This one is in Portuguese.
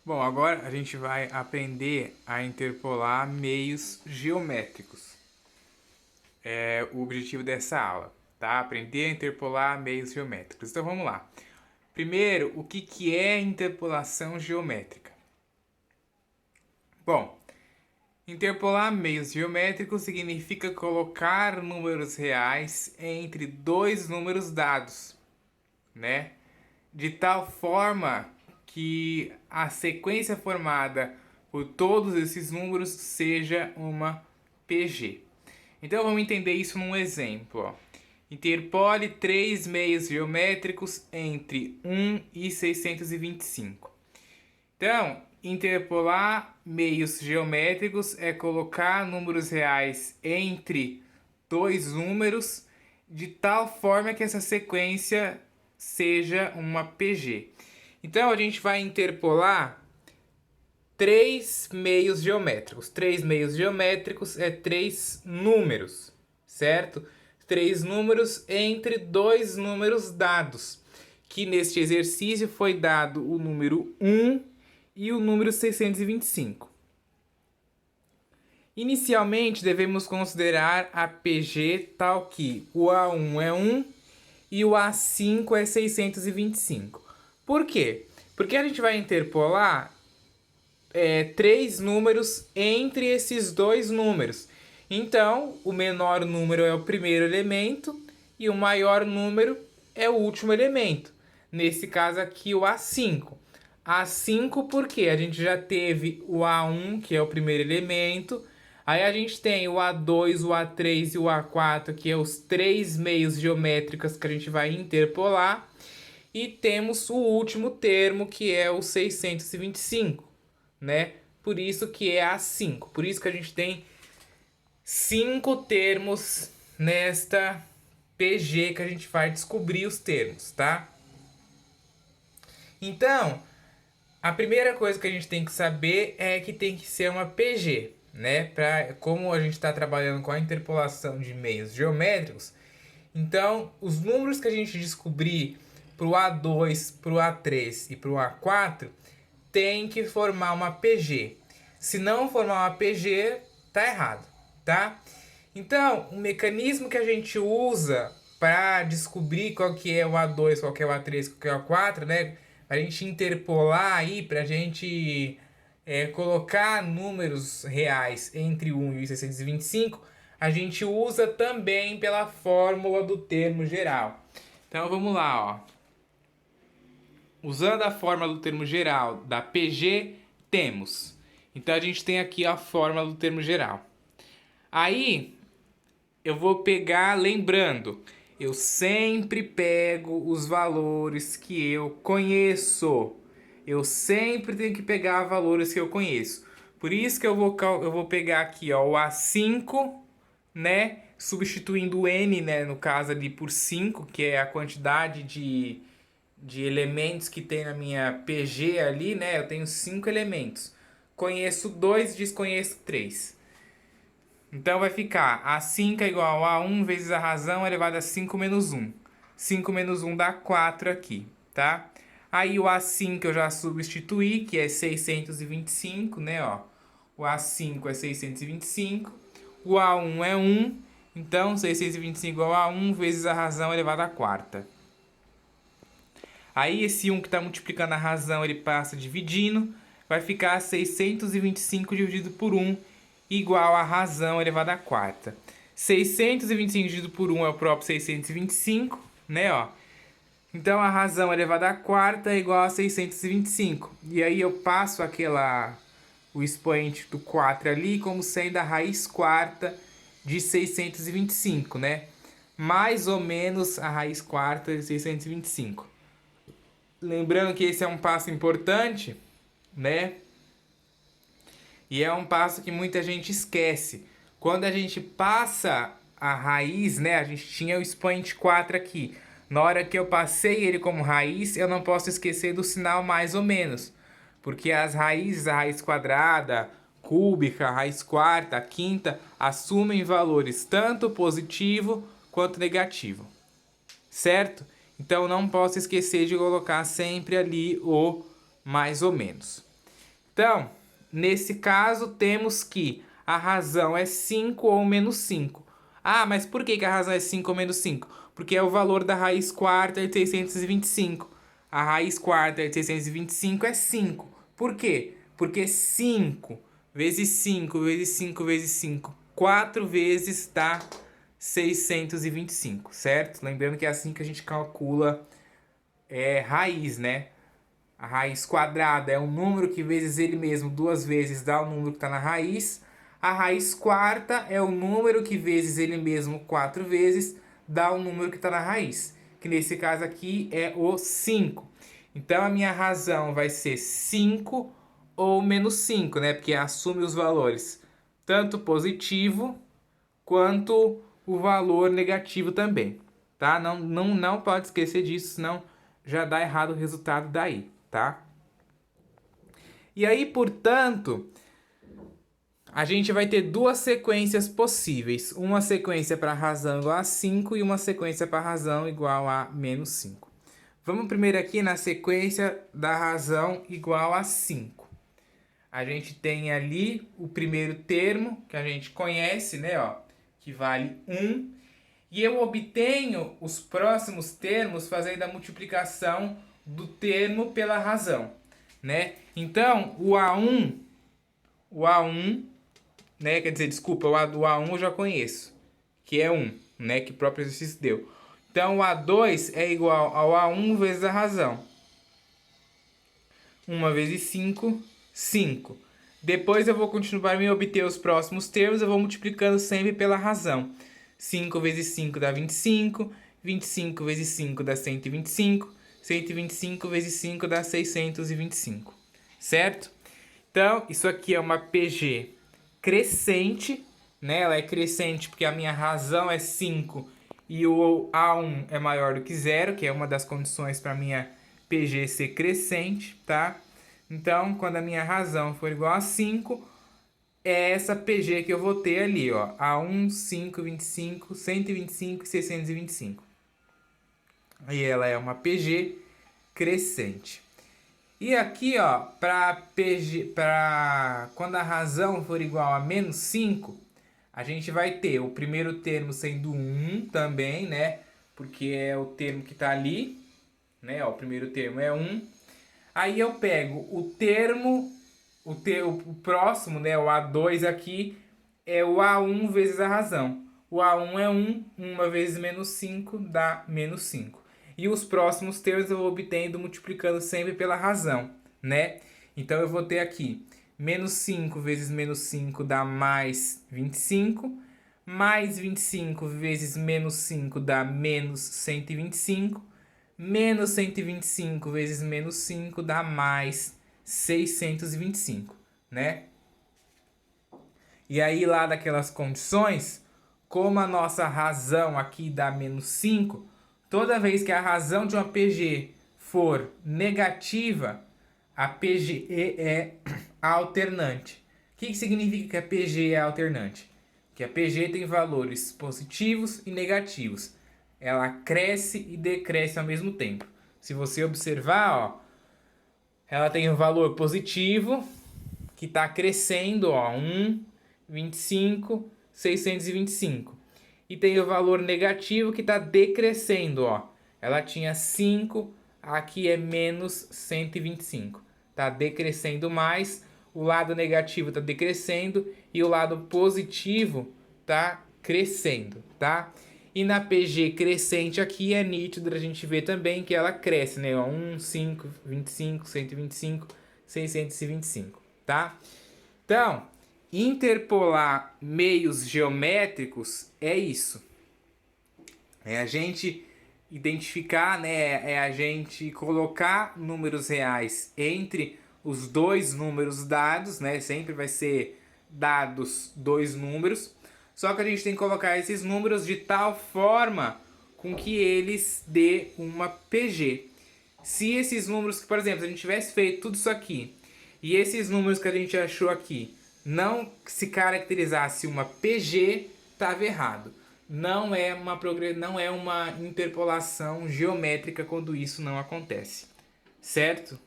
Bom, agora a gente vai aprender a interpolar meios geométricos. É o objetivo dessa aula, tá? Aprender a interpolar meios geométricos. Então vamos lá. Primeiro, o que é interpolação geométrica? Bom, interpolar meios geométricos significa colocar números reais entre dois números dados, né? De tal forma que a sequência formada por todos esses números seja uma PG. Então vamos entender isso num exemplo. Ó. Interpole três meios geométricos entre 1 e 625. Então, interpolar meios geométricos é colocar números reais entre dois números de tal forma que essa sequência seja uma PG. Então, a gente vai interpolar três meios geométricos. Três meios geométricos é três números, certo? Três números entre dois números dados, que neste exercício foi dado o número 1 e o número 625. Inicialmente, devemos considerar a PG tal que o A1 é 1 e o A5 é 625. Por quê? Porque a gente vai interpolar três números entre esses dois números. Então, o menor número é o primeiro elemento e o maior número é o último elemento. Nesse caso aqui, o A5. A5 porque a gente já teve o A1, que é o primeiro elemento. Aí a gente tem o A2, o A3 e o A4, que é os três meios geométricos que a gente vai interpolar. E temos o último termo, que é o 625, né? Por isso que é A5. Por isso que a gente tem 5 termos nesta PG que a gente vai descobrir os termos, tá? Então, a primeira coisa que a gente tem que saber é que tem que ser uma PG, né? Como a gente está trabalhando com a interpolação de meios geométricos, então os números que a gente descobrir para o A2, para o A3 e para o A4 tem que formar uma PG. Se não formar uma PG, tá errado, tá? Então, o mecanismo que a gente usa para descobrir qual que é o A2, qual que é o A3, qual que é o A4, né? A gente interpolar aí, para a gente colocar números reais entre 1 e 625, a gente usa também pela fórmula do termo geral. Então vamos lá, ó. Usando a fórmula do termo geral da PG, temos. Então a gente tem aqui a fórmula do termo geral. Aí eu vou pegar, lembrando, eu sempre pego os valores que eu conheço. Eu sempre tenho que pegar valores que eu conheço. Por isso que eu vou pegar aqui, ó, o A5, né? Substituindo o N, né? No caso ali por 5, que é a quantidade de elementos que tem na minha PG ali, né? Eu tenho 5 elementos. Conheço 2, desconheço 3. Então vai ficar A5 é igual a 1 vezes a razão elevado a 5 menos 1. 5 menos 1 dá 4 aqui, tá? Aí o A5 eu já substituí, que é 625, né? Ó. O A5 é 625. O A1 é 1. Então 625 igual a 1 vezes a razão elevado a quarta. Aí esse 1 que está multiplicando a razão, ele passa dividindo. Vai ficar 625 dividido por 1 igual a razão elevada à quarta. 625 dividido por 1 é o próprio 625, né? Ó. Então a razão elevada à quarta é igual a 625. E aí eu passo o expoente do 4 ali como sendo a raiz quarta de 625, né? Mais ou menos a raiz quarta de 625. Lembrando que esse é um passo importante, né? E é um passo que muita gente esquece. Quando a gente passa a raiz, né? A gente tinha o expoente 4 aqui. Na hora que eu passei ele como raiz, eu não posso esquecer do sinal mais ou menos. Porque as raízes, a raiz quadrada, cúbica, a raiz quarta, a quinta, assumem valores tanto positivo quanto negativo. Certo? Então não posso esquecer de colocar sempre ali o mais ou menos. Então, nesse caso, temos que a razão é 5 ou menos 5. Ah, mas por que a razão é 5 ou menos 5? Porque é o valor da raiz quarta de 625. A raiz quarta de 625 é 5. Por quê? Porque 5 vezes 5 vezes 5 vezes 5, 4 vezes dá 625, certo? Lembrando que é assim que a gente calcula raiz, né? A raiz quadrada é um número que vezes ele mesmo duas vezes dá o número que está na raiz. A raiz quarta é o número que vezes ele mesmo 4 vezes dá o número que está na raiz. Que nesse caso aqui é o 5. Então a minha razão vai ser 5 ou menos 5, né? Porque assume os valores tanto positivo quanto o valor negativo também, tá? Não pode esquecer disso, senão já dá errado o resultado daí, tá? E aí, portanto, a gente vai ter duas sequências possíveis. Uma sequência para razão igual a 5 e uma sequência para razão igual a menos 5. Vamos primeiro aqui na sequência da razão igual a 5. A gente tem ali o primeiro termo, que a gente conhece, né, ó, que vale 1. E eu obtenho os próximos termos fazendo a multiplicação do termo pela razão, né? Então, o A1, né, quer dizer, desculpa, o A1 eu já conheço, que é 1, né, que o próprio exercício deu. Então, o A2 é igual ao A1 vezes a razão. 1 vezes 5, 5. Depois eu vou continuar a obter os próximos termos, eu vou multiplicando sempre pela razão. 5 vezes 5 dá 25, 25 vezes 5 dá 125, 125 vezes 5 dá 625, certo? Então, isso aqui é uma PG crescente, né? Ela é crescente porque a minha razão é 5 e o A1 é maior do que 0, que é uma das condições para a minha PG ser crescente, tá? Então, quando a minha razão for igual a 5, é essa PG que eu vou ter ali, ó. A1, 5, 25, 125 e 625. E ela é uma PG crescente. E aqui, ó, quando a razão for igual a menos 5, a gente vai ter o primeiro termo sendo 1 também, né? Porque é o termo que está ali, né? Ó, o primeiro termo é 1. Aí eu pego o termo, o próximo, né? O A2 aqui é o A1 vezes a razão. O A1 é 1, 1 vezes menos 5 dá menos 5. E os próximos termos eu vou obtendo multiplicando sempre pela razão, né? Então eu vou ter aqui menos 5 vezes menos 5 dá mais 25. Mais 25 vezes menos 5 dá menos 125. Menos 125 vezes menos 5 dá mais 625, né? E aí lá daquelas condições, como a nossa razão aqui dá menos 5, toda vez que a razão de uma PG for negativa, a PGE é alternante. O que significa que a PG é alternante? Que a PG tem valores positivos e negativos. Ela cresce e decresce ao mesmo tempo. Se você observar, ó, ela tem um valor positivo que está crescendo, ó, 1, 25, 625. E tem o valor negativo que está decrescendo, ó. Ela tinha 5, aqui é menos 125. Está decrescendo mais, o lado negativo está decrescendo e o lado positivo está crescendo, tá? E na PG crescente aqui é nítido a gente ver também que ela cresce, né? 1, 5, 25, 125, 625, tá? Então, interpolar meios geométricos é isso. É a gente identificar, né? É a gente colocar números reais entre os dois números dados, né? Sempre vai ser dados dois números. Só que a gente tem que colocar esses números de tal forma com que eles dê uma PG. Se esses números, por exemplo, se a gente tivesse feito tudo isso aqui e esses números que a gente achou aqui não se caracterizasse uma PG, estava errado. Não é uma interpolação geométrica quando isso não acontece, certo?